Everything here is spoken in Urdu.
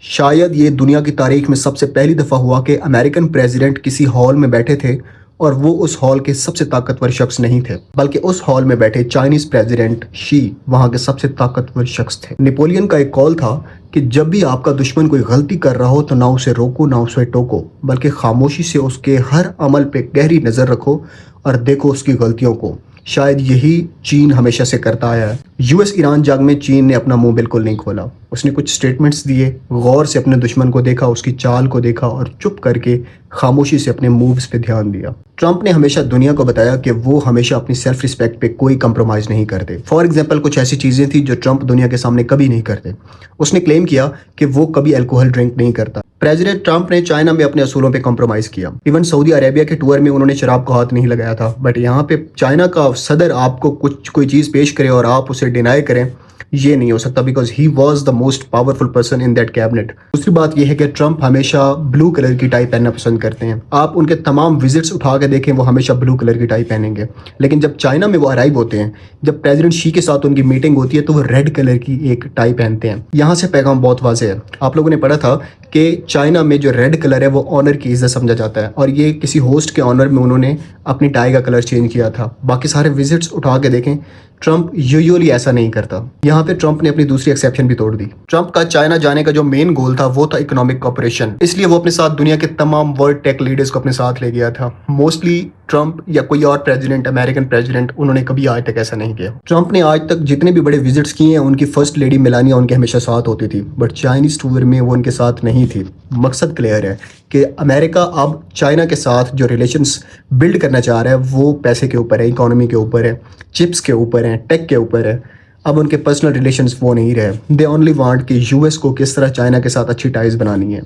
شاید یہ دنیا کی تاریخ میں سب سے پہلی دفعہ ہوا کہ امریکن پریزیڈنٹ کسی ہال میں بیٹھے تھے اور وہ اس ہال کے سب سے طاقتور شخص نہیں تھے، بلکہ اس ہال میں بیٹھے چائنیز پریزیڈنٹ شی وہاں کے سب سے طاقتور شخص تھے۔ نیپولین کا ایک کال تھا کہ جب بھی آپ کا دشمن کوئی غلطی کر رہا ہو تو نہ اسے روکو نہ اسے ٹوکو، بلکہ خاموشی سے اس کے ہر عمل پہ گہری نظر رکھو اور دیکھو اس کی غلطیوں کو۔ شاید یہی چین ہمیشہ سے کرتا آیا ہے۔ یو ایس ایران جنگ میں چین نے اپنا منہ بالکل نہیں کھولا، اس نے کچھ سٹیٹمنٹس دیے، غور سے اپنے دشمن کو دیکھا، اس کی چال کو دیکھا اور چپ کر کے خاموشی سے اپنے مووز پہ دھیان دیا۔ ٹرمپ نے ہمیشہ دنیا کو بتایا کہ وہ ہمیشہ اپنی سیلف ریسپیکٹ پہ کوئی کمپرومائز نہیں کرتے۔ فار ایگزامپل کچھ ایسی چیزیں تھیں جو ٹرمپ دنیا کے سامنے کبھی نہیں کرتے۔ اس نے کلیم کیا کہ وہ کبھی الکوہل ڈرنک نہیں کرتا۔ پریزیڈنٹ ٹرمپ نے چائنا میں اپنے اصولوں پہ کمپرومائز کیا۔ ایون سعودی عربیہ کے ٹور میں انہوں نے شراب کو ہاتھ نہیں لگایا تھا، بٹ یہاں پہ چائنا کا صدر آپ کو کوئی چیز پیش کرے اور آپ اسے ڈینائی کریں، یہ نہیں ہو سکتا، because he was the most powerful person in that cabinet. دوسری بات یہ ہے کہ ٹرمپ ہمیشہ بلو کلر کی ٹائی پہننا پسند کرتے ہیں۔ آپ ان کے تمام وزٹس اٹھا کے دیکھیں، وہ ہمیشہ بلو کلر کی ٹائی پہنیں گے، لیکن جب چائنا میں وہ ارائیو ہوتے ہیں، جب پریزیڈنٹ شی کے ساتھ ان کی میٹنگ ہوتی ہے تو وہ ریڈ کلر کی ایک ٹائی پہنتے ہیں۔ یہاں سے پیغام بہت واضح ہے۔ آپ لوگوں نے پڑھا تھا کہ چائنا میں جو ریڈ کلر ہے وہ آنر کی عزت سمجھا جاتا ہے، اور یہ کسی ہوسٹ کے آنر میں انہوں نے اپنی ٹائی کا کلر چینج کیا تھا۔ باقی سارے وزٹس اٹھا کے دیکھیں، ٹرمپ یوزولی ایسا نہیں کرتا۔ یہاں پہ ٹرمپ نے اپنی دوسری ایکسیپشن بھی توڑ دی۔ ٹرمپ کا چائنا جانے کا جو مین گول تھا وہ تھا اکنامک کوآپریشن، اس لیے وہ اپنے ساتھ دنیا کے تمام ورلڈ ٹیک لیڈرز کو اپنے ساتھ لے گیا تھا۔ موسٹلی ٹرمپ یا کوئی اور پریزیڈنٹ، امریکن پریزیڈنٹ، انہوں نے کبھی آج تک ایسا نہیں کیا۔ ٹرمپ نے آج تک جتنے بھی بڑے وزٹس کیے ہیں ان کی فرسٹ لیڈی میلانیا ان کے ہمیشہ ساتھ ہوتی تھی، بٹ چائنیز ٹور میں وہ ان کے ساتھ نہیں تھی۔ مقصد کلیئر ہے کہ امریکہ اب چائنا کے ساتھ جو ریلیشنز بلڈ کرنا چاہ رہا ہے وہ پیسے کے اوپر ہے، اکانومی کے اوپر ہے، چپس کے اوپر ہے، ٹیک کے اوپر ہے۔ اب ان کے پرسنل ریلیشنز وہ نہیں رہے۔ دے اونلی وانٹ کہ یو ایس کو کس طرح چائنا کے ساتھ اچھی ٹائز بنانی ہے۔